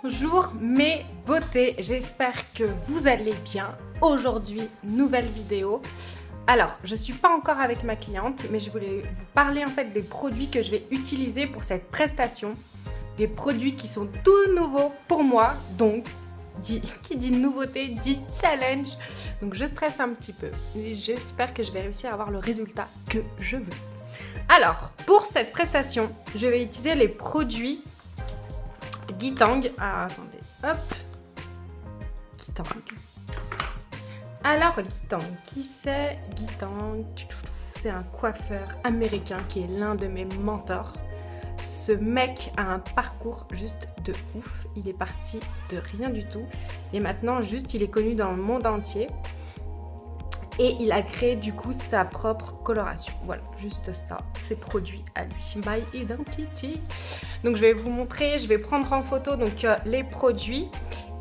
Bonjour mes beautés, j'espère que vous allez bien. Aujourd'hui, nouvelle vidéo. Alors, je suis pas encore avec ma cliente, mais je voulais vous parler en fait des produits que je vais utiliser pour cette prestation. Des produits qui sont tout nouveaux pour moi, donc qui dit nouveauté dit challenge. Donc je stresse un petit peu, mais j'espère que je vais réussir à avoir le résultat que je veux. Alors, pour cette prestation, je vais utiliser les produits Guitang. Ah, attendez, hop. Guitang. Alors, Guitang, qui c'est? Guitang, c'est un coiffeur américain qui est l'un de mes mentors. Ce mec a un parcours juste de ouf. Il est parti de rien du tout. Et maintenant, juste, il est connu dans le monde entier. Et il a créé du coup sa propre coloration. Voilà, juste ça, ses produits à lui. My Identity. Donc je vais vous montrer, je vais prendre en photo donc les produits.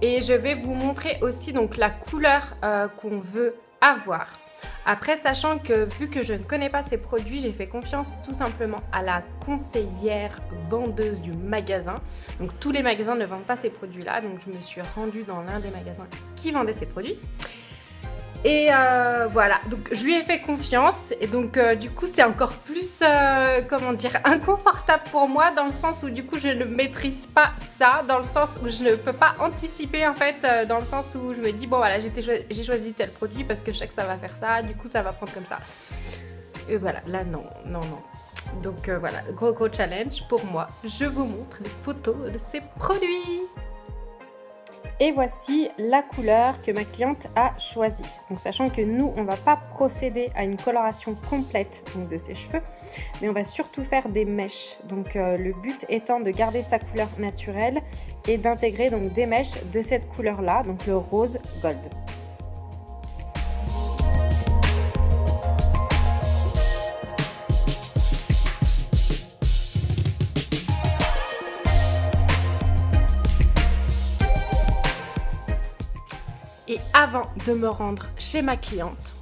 Et je vais vous montrer aussi donc la couleur qu'on veut avoir. Après, sachant que vu que je ne connais pas ces produits, j'ai fait confiance tout simplement à la conseillère vendeuse du magasin. Donc tous les magasins ne vendent pas ces produits-là. Donc je me suis rendue dans l'un des magasins qui vendait ces produits. Et voilà, donc je lui ai fait confiance et donc du coup c'est encore plus, comment dire, inconfortable pour moi dans le sens où du coup je ne maîtrise pas ça, dans le sens où je ne peux pas anticiper en fait, dans le sens où je me dis bon voilà j'ai choisi tel produit parce que je sais que ça va faire ça, du coup ça va prendre comme ça. Et voilà, là non. Donc voilà, gros challenge pour moi, je vous montre les photos de ces produits. Et voici la couleur que ma cliente a choisie. Donc sachant que nous, on ne va pas procéder à une coloration complète donc, de ses cheveux, mais on va surtout faire des mèches. Donc le but étant de garder sa couleur naturelle et d'intégrer donc des mèches de cette couleur-là, donc le rose gold. Et avant de me rendre chez ma cliente,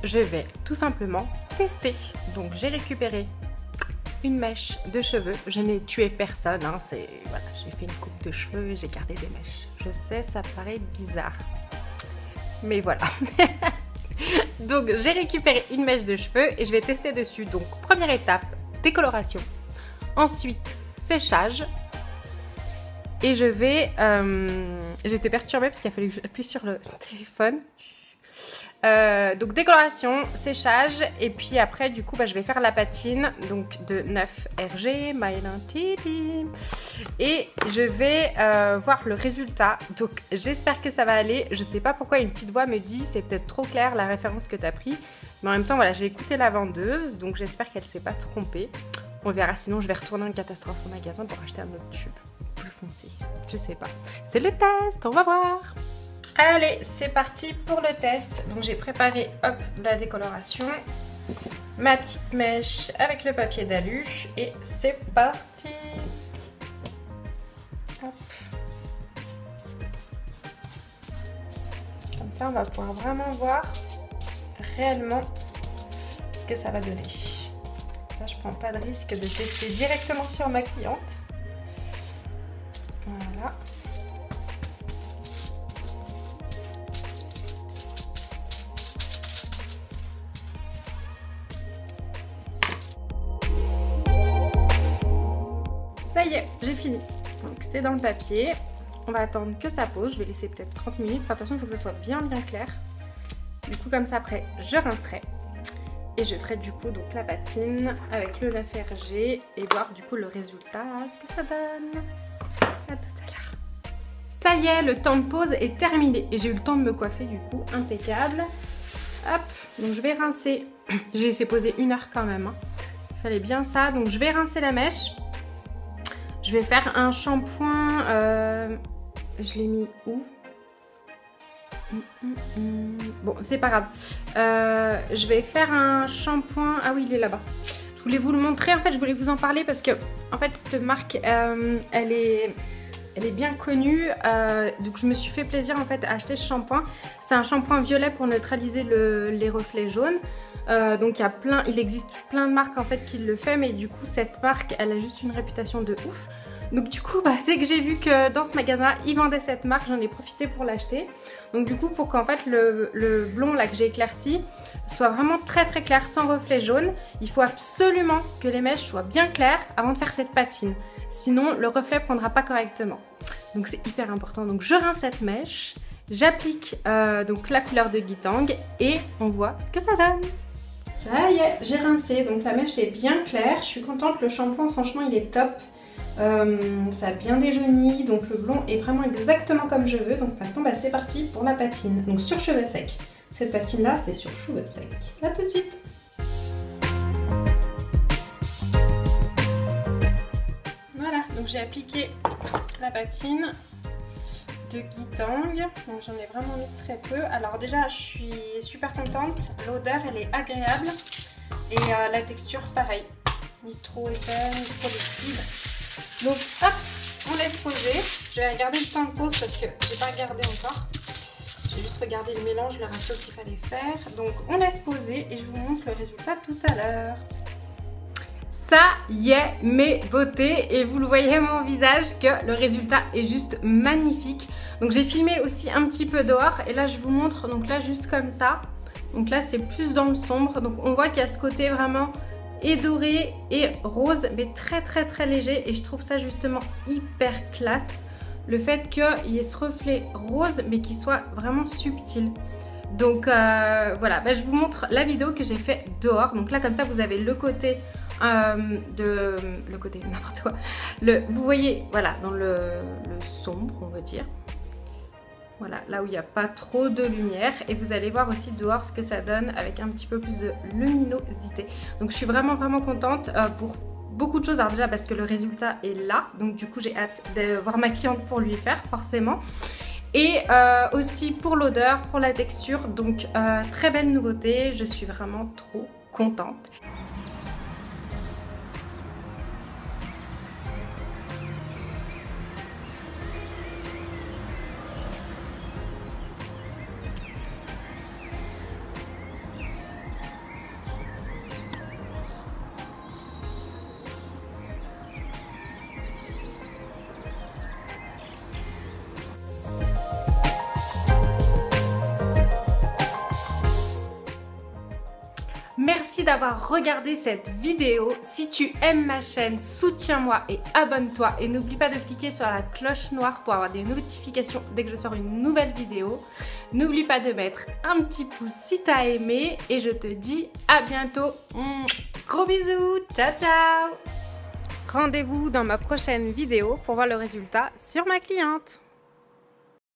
je vais tout simplement tester. Donc j'ai récupéré une mèche de cheveux. Je n'ai tué personne, hein. Voilà, j'ai fait une coupe de cheveux et j'ai gardé des mèches. Je sais, ça paraît bizarre. Mais voilà. Donc j'ai récupéré une mèche de cheveux et je vais tester dessus. Donc première étape, décoloration. Ensuite, séchage. Et je vais... J'étais perturbée parce qu'il a fallu que j'appuie sur le téléphone. Donc décoloration, séchage. Et puis après, du coup, je vais faire la patine. Donc de 9RG, My Identity. Et je vais voir le résultat. Donc j'espère que ça va aller. Je sais pas pourquoi une petite voix me dit c'est peut-être trop clair la référence que tu as pris. Mais en même temps, voilà, j'ai écouté la vendeuse. Donc j'espère qu'elle s'est pas trompée. On verra, sinon je vais retourner en catastrophe au magasin pour acheter un autre tube. Plus foncé, je sais pas. C'est le test, on va voir. Allez, c'est parti pour le test. Donc j'ai préparé, hop, la décoloration, ma petite mèche avec le papier d'alu et c'est parti. Hop. Comme ça, on va pouvoir vraiment voir réellement ce que ça va donner. Ça, je prends pas de risque de tester directement sur ma cliente. Voilà. Ça y est, j'ai fini. Donc c'est dans le papier. On va attendre que ça pose. Je vais laisser peut-être 30 minutes. Enfin, attention, il faut que ça soit bien clair. Du coup, comme ça, après, je rincerai. Et je ferai du coup donc la patine avec le 9RG et voir du coup le résultat, ce que ça donne. À tout à l'heure. Ça y est, le temps de pause est terminé et j'ai eu le temps de me coiffer du coup, impeccable. Hop, donc je vais rincer. J'ai laissé poser 1 heure quand même. Hein. Il fallait bien ça. Donc je vais rincer la mèche. Je vais faire un shampoing. Je l'ai mis où? Bon, c'est pas grave. Je vais faire un shampoing. Ah oui, il est là-bas. Je voulais vous le montrer. En fait, je voulais vous en parler parce que, en fait, cette marque, elle est bien connue. Donc, je me suis fait plaisir en fait à acheter ce shampoing. C'est un shampoing violet pour neutraliser les reflets jaunes. Donc il existe plein de marques en fait qui le fait, mais du coup cette marque elle a juste une réputation de ouf. Donc du coup, dès que j'ai vu que dans ce magasin, ils vendaient cette marque, j'en ai profité pour l'acheter. Donc du coup, pour qu'en fait le blond là que j'ai éclairci soit vraiment très très clair, sans reflet jaune, il faut absolument que les mèches soient bien claires avant de faire cette patine. Sinon, le reflet ne prendra pas correctement. Donc c'est hyper important. Donc je rince cette mèche, j'applique donc la couleur de Guitang et on voit ce que ça donne. Ça y est, j'ai rincé, donc la mèche est bien claire. Je suis contente, le shampoing franchement il est top. Ça a bien déjauni, donc le blond est vraiment exactement comme je veux. Donc maintenant c'est parti pour la patine. Donc sur cheveux secs. Cette patine là c'est sur cheveux secs. A tout de suite. Voilà, donc j'ai appliqué la patine de Guitang. Donc j'en ai vraiment mis très peu. Alors déjà je suis super contente. L'odeur elle est agréable. Et la texture pareil. Ni trop épais, ni trop liquide. Donc hop, on laisse poser. Je vais regarder le temps de pause parce que j'ai pas regardé encore. J'ai juste regardé le mélange, le ratio qu'il fallait faire. Donc on laisse poser et je vous montre le résultat tout à l'heure. Ça y est, mes beautés, et vous le voyez à mon visage que le résultat est juste magnifique. Donc j'ai filmé aussi un petit peu dehors et là je vous montre, donc là juste comme ça. Donc là c'est plus dans le sombre, donc on voit qu'il y a ce côté vraiment et doré et rose, mais très très très léger, et je trouve ça justement hyper classe. Le fait qu'il y ait ce reflet rose mais qui soit vraiment subtil. Donc voilà, je vous montre la vidéo que j'ai fait dehors. Donc là comme ça vous avez le côté n'importe quoi. Vous voyez, voilà, dans le sombre on va dire. Voilà, là où il n'y a pas trop de lumière, et vous allez voir aussi dehors ce que ça donne avec un petit peu plus de luminosité. Donc je suis vraiment contente pour beaucoup de choses. Alors déjà parce que le résultat est là, donc du coup j'ai hâte de voir ma cliente pour lui faire forcément. Et aussi pour l'odeur, pour la texture, donc très belle nouveauté, je suis vraiment trop contente. Merci d'avoir regardé cette vidéo. Si tu aimes ma chaîne, soutiens-moi et abonne-toi. Et n'oublie pas de cliquer sur la cloche noire pour avoir des notifications dès que je sors une nouvelle vidéo. N'oublie pas de mettre un petit pouce si tu as aimé. Et je te dis à bientôt. Gros bisous. Ciao, ciao. Rendez-vous dans ma prochaine vidéo pour voir le résultat sur ma cliente.